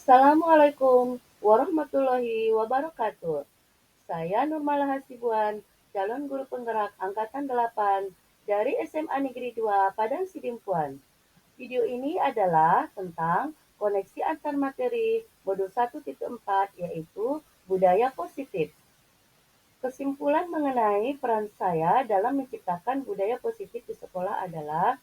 Assalamualaikum warahmatullahi wabarakatuh. Saya Nurmala Hasibuan, calon guru penggerak angkatan 8 dari SMA Negeri 2 Padang Sidimpuan. Video ini adalah tentang koneksi antar materi modul 1.4 yaitu budaya positif. Kesimpulan mengenai peran saya dalam menciptakan budaya positif di sekolah adalah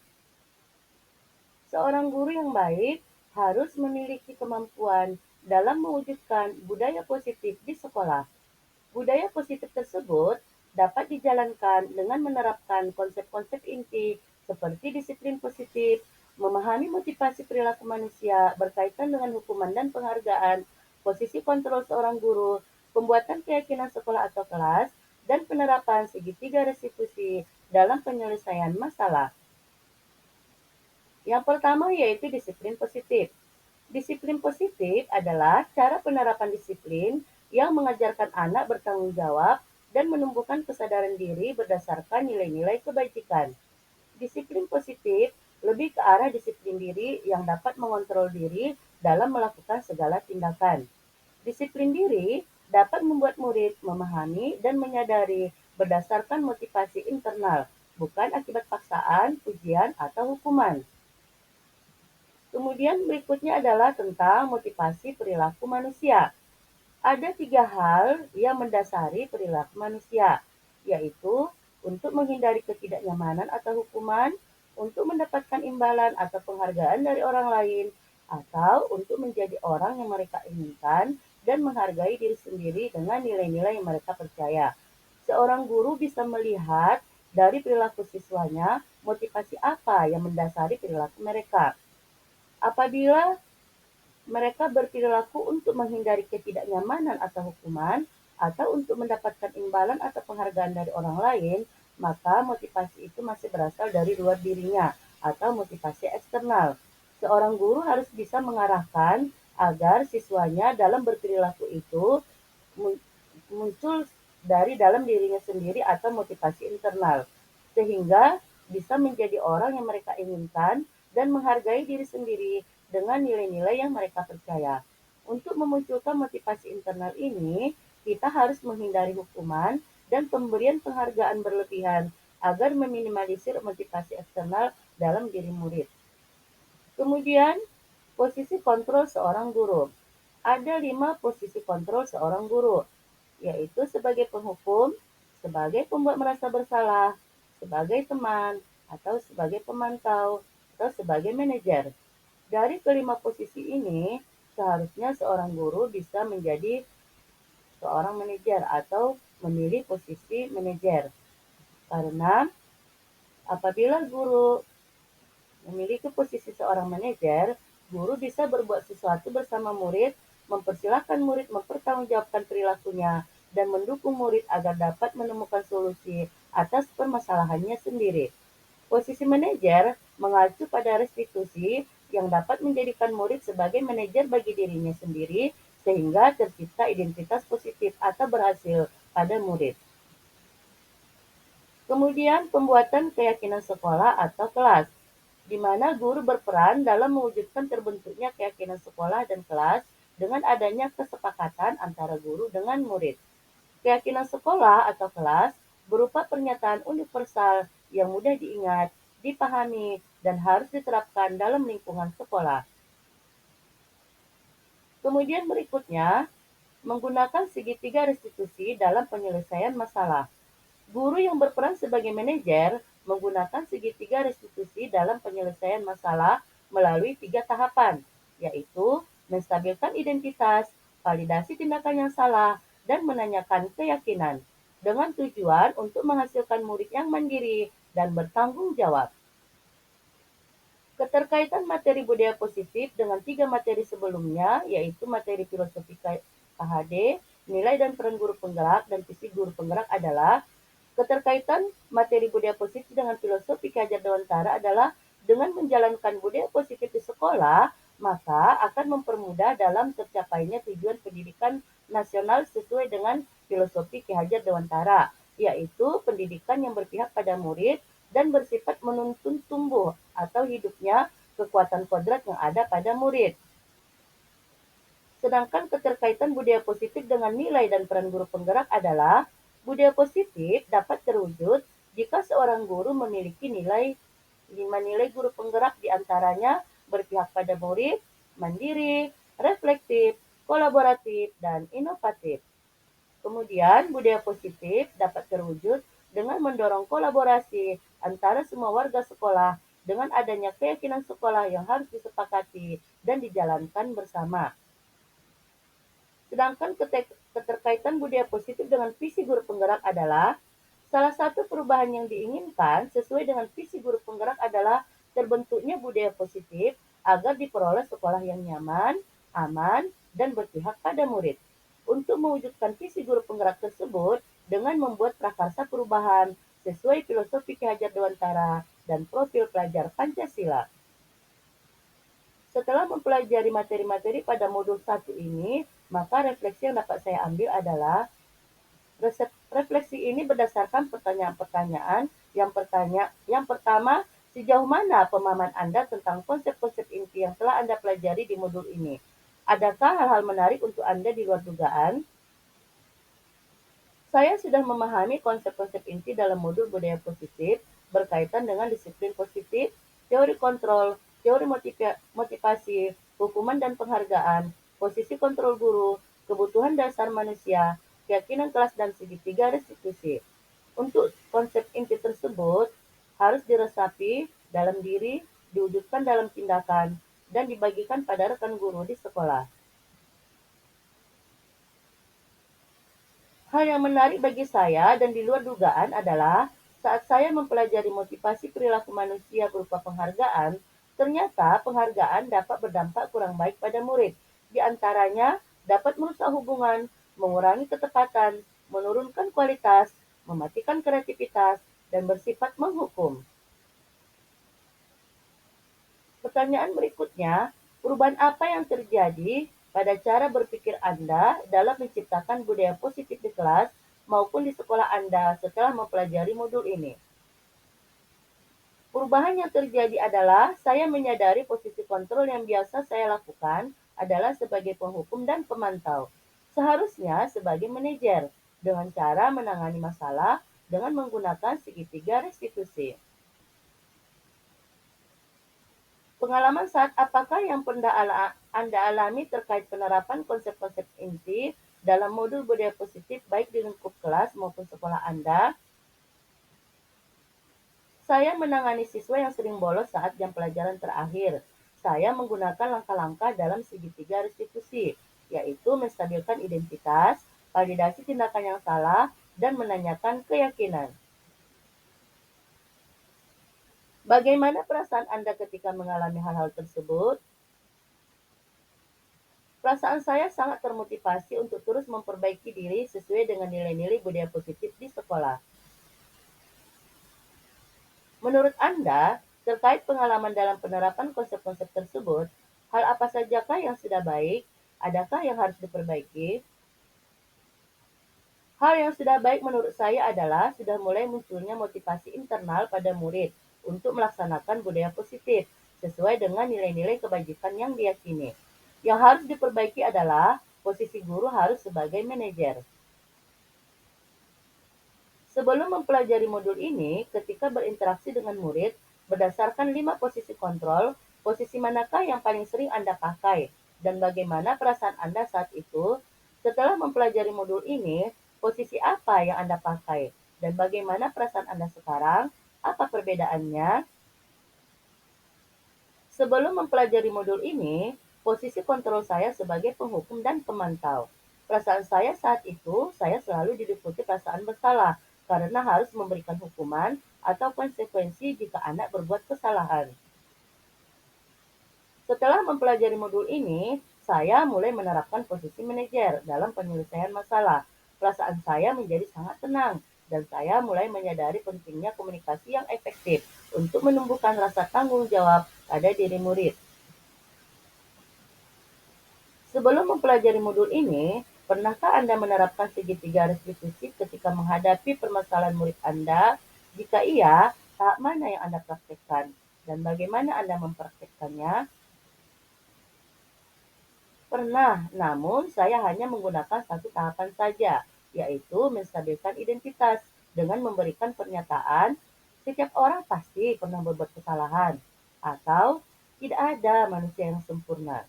seorang guru yang baik harus memiliki kemampuan dalam mewujudkan budaya positif di sekolah. Budaya positif tersebut dapat dijalankan dengan menerapkan konsep-konsep inti seperti disiplin positif, memahami motivasi perilaku manusia berkaitan dengan hukuman dan penghargaan, posisi kontrol seorang guru, pembuatan keyakinan sekolah atau kelas, dan penerapan segitiga restitusi dalam penyelesaian masalah. Yang pertama yaitu disiplin positif. Disiplin positif adalah cara penerapan disiplin yang mengajarkan anak bertanggung jawab dan menumbuhkan kesadaran diri berdasarkan nilai-nilai kebajikan. Disiplin positif lebih ke arah disiplin diri yang dapat mengontrol diri dalam melakukan segala tindakan. Disiplin diri dapat membuat murid memahami dan menyadari berdasarkan motivasi internal, bukan akibat paksaan, pujian, atau hukuman. Kemudian berikutnya adalah tentang motivasi perilaku manusia. Ada tiga hal yang mendasari perilaku manusia, yaitu untuk menghindari ketidaknyamanan atau hukuman, untuk mendapatkan imbalan atau penghargaan dari orang lain, atau untuk menjadi orang yang mereka inginkan dan menghargai diri sendiri dengan nilai-nilai yang mereka percaya. Seorang guru bisa melihat dari perilaku siswanya motivasi apa yang mendasari perilaku mereka. Apabila mereka berperilaku untuk menghindari ketidaknyamanan atau hukuman, atau untuk mendapatkan imbalan atau penghargaan dari orang lain, maka motivasi itu masih berasal dari luar dirinya atau motivasi eksternal. Seorang guru harus bisa mengarahkan agar siswanya dalam berperilaku itu muncul dari dalam dirinya sendiri atau motivasi internal, sehingga bisa menjadi orang yang mereka inginkan dan menghargai diri sendiri dengan nilai-nilai yang mereka percaya. Untuk memunculkan motivasi internal ini, kita harus menghindari hukuman dan pemberian penghargaan berlebihan agar meminimalisir motivasi eksternal dalam diri murid. Kemudian, posisi kontrol seorang guru. Ada 5 posisi kontrol seorang guru, yaitu sebagai penghukum, sebagai pembuat merasa bersalah, sebagai teman, atau sebagai pemantau, atau sebagai manajer. Dari kelima posisi ini, seharusnya seorang guru bisa menjadi seorang manajer atau memilih posisi manajer. Karena apabila guru memiliki posisi seorang manajer, guru bisa berbuat sesuatu bersama murid, mempersilahkan murid mempertanggungjawabkan perilakunya, dan mendukung murid agar dapat menemukan solusi atas permasalahannya sendiri. Posisi manajer mengacu pada restitusi yang dapat menjadikan murid sebagai manajer bagi dirinya sendiri sehingga tercipta identitas positif atau berhasil pada murid. Kemudian pembuatan keyakinan sekolah atau kelas, di mana guru berperan dalam mewujudkan terbentuknya keyakinan sekolah dan kelas dengan adanya kesepakatan antara guru dengan murid. Keyakinan sekolah atau kelas berupa pernyataan universal yang mudah diingat, dipahami, dan harus diterapkan dalam lingkungan sekolah. Kemudian berikutnya, menggunakan segitiga restitusi dalam penyelesaian masalah. Guru yang berperan sebagai manajer menggunakan segitiga restitusi dalam penyelesaian masalah melalui 3 tahapan, yaitu menstabilkan identitas, validasi tindakan yang salah, dan menanyakan keyakinan, dengan tujuan untuk menghasilkan murid yang mandiri dan bertanggung jawab. Keterkaitan materi budaya positif dengan 3 materi sebelumnya, yaitu materi filosofi KHD, nilai dan peran guru penggerak, dan visi guru penggerak adalah keterkaitan materi budaya positif dengan filosofi Ki Hajar Dewantara adalah dengan menjalankan budaya positif di sekolah, maka akan mempermudah dalam tercapainya tujuan pendidikan nasional sesuai dengan filosofi Ki Hajar Dewantara, yaitu pendidikan yang berpihak pada murid dan bersifat menuntun tumbuh atau hidupnya kekuatan kodrat yang ada pada murid. Sedangkan keterkaitan budaya positif dengan nilai dan peran guru penggerak adalah budaya positif dapat terwujud jika seorang guru memiliki nilai 5 nilai guru penggerak diantaranya berpihak pada murid, mandiri, reflektif, kolaboratif, dan inovatif. Kemudian, budaya positif dapat terwujud dengan mendorong kolaborasi antara semua warga sekolah dengan adanya keyakinan sekolah yang harus disepakati dan dijalankan bersama. Sedangkan keterkaitan budaya positif dengan visi guru penggerak adalah salah satu perubahan yang diinginkan sesuai dengan visi guru penggerak adalah terbentuknya budaya positif agar diperoleh sekolah yang nyaman, aman, dan berpihak pada murid. Untuk mewujudkan visi guru penggerak tersebut dengan membuat prakarsa perubahan sesuai filosofi Ki Hajar Dewantara dan profil pelajar Pancasila. Setelah mempelajari materi-materi pada modul 1 ini, maka refleksi yang dapat saya ambil adalah refleksi ini berdasarkan pertanyaan-pertanyaan yang pertama, sejauh mana pemahaman Anda tentang konsep-konsep inti yang telah Anda pelajari di modul ini? Adakah hal-hal menarik untuk Anda di luar dugaan? Saya sudah memahami konsep-konsep inti dalam modul budaya positif berkaitan dengan disiplin positif, teori kontrol, teori motivasi, hukuman dan penghargaan, posisi kontrol guru, kebutuhan dasar manusia, keyakinan kelas dan segitiga restitusi. Untuk konsep inti tersebut harus diresapi dalam diri, diwujudkan dalam tindakan, dan dibagikan pada rekan guru di sekolah. Hal yang menarik bagi saya dan di luar dugaan adalah saat saya mempelajari motivasi perilaku manusia berupa penghargaan, ternyata penghargaan dapat berdampak kurang baik pada murid. Di antaranya dapat merusak hubungan, mengurangi ketepatan, menurunkan kualitas, mematikan kreativitas, dan bersifat menghukum. Pertanyaan berikutnya, perubahan apa yang terjadi pada cara berpikir Anda dalam menciptakan budaya positif di kelas maupun di sekolah Anda setelah mempelajari modul ini? Perubahan yang terjadi adalah saya menyadari posisi kontrol yang biasa saya lakukan adalah sebagai penghukum dan pemantau. Seharusnya sebagai manajer dengan cara menangani masalah dengan menggunakan segitiga restitusi. Pengalaman saat apakah yang pernah Anda alami terkait penerapan konsep-konsep inti dalam modul budaya positif baik di lingkup kelas maupun sekolah Anda? Saya menangani siswa yang sering bolos saat jam pelajaran terakhir. Saya menggunakan langkah-langkah dalam segitiga restitusi, yaitu menstabilkan identitas, validasi tindakan yang salah, dan menanyakan keyakinan. Bagaimana perasaan Anda ketika mengalami hal-hal tersebut? Perasaan saya sangat termotivasi untuk terus memperbaiki diri sesuai dengan nilai-nilai budaya positif di sekolah. Menurut Anda, terkait pengalaman dalam penerapan konsep-konsep tersebut, hal apa sajakah yang sudah baik? Adakah yang harus diperbaiki? Hal yang sudah baik menurut saya adalah sudah mulai munculnya motivasi internal pada murid untuk melaksanakan budaya positif sesuai dengan nilai-nilai kebajikan yang diyakini. Yang harus diperbaiki adalah posisi guru harus sebagai manajer. Sebelum mempelajari modul ini, ketika berinteraksi dengan murid, berdasarkan 5 posisi kontrol, posisi manakah yang paling sering Anda pakai, dan bagaimana perasaan Anda saat itu? Setelah mempelajari modul ini, posisi apa yang Anda pakai, dan bagaimana perasaan Anda sekarang? Apa perbedaannya? Sebelum mempelajari modul ini, posisi kontrol saya sebagai penghukum dan pemantau. Perasaan saya saat itu, saya selalu diliputi perasaan bersalah karena harus memberikan hukuman atau konsekuensi jika anak berbuat kesalahan. Setelah mempelajari modul ini, saya mulai menerapkan posisi manajer dalam penyelesaian masalah. Perasaan saya menjadi sangat tenang, dan saya mulai menyadari pentingnya komunikasi yang efektif untuk menumbuhkan rasa tanggung jawab pada diri murid. Sebelum mempelajari modul ini, pernahkah Anda menerapkan segitiga restitusi ketika menghadapi permasalahan murid Anda? Jika iya, tahap mana yang Anda praktekkan dan bagaimana Anda mempraktekkannya? pernah, namun saya hanya menggunakan satu tahapan saja, yaitu menstabilkan identitas dengan memberikan pernyataan setiap orang pasti pernah berbuat kesalahan, atau tidak ada manusia yang sempurna.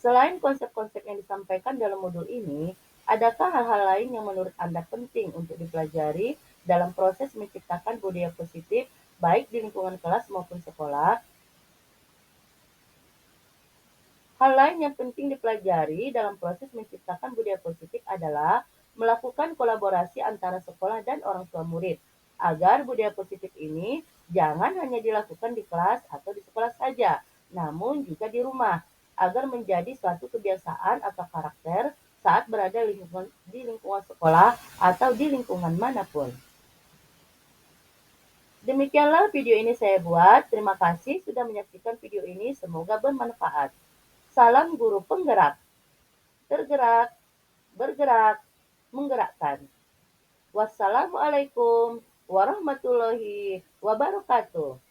Selain konsep-konsep yang disampaikan dalam modul ini, adakah hal-hal lain yang menurut Anda penting untuk dipelajari dalam proses menciptakan budaya positif, baik di lingkungan kelas maupun sekolah? Hal lain yang penting dipelajari dalam proses menciptakan budaya positif adalah melakukan kolaborasi antara sekolah dan orang tua murid, agar budaya positif ini jangan hanya dilakukan di kelas atau di sekolah saja, namun juga di rumah, agar menjadi suatu kebiasaan atau karakter saat berada di lingkungan sekolah atau di lingkungan manapun. Demikianlah video ini saya buat. Terima kasih sudah menyaksikan video ini. Semoga bermanfaat. Salam guru penggerak. Tergerak, bergerak, menggerakkan. Wassalamualaikum warahmatullahi wabarakatuh.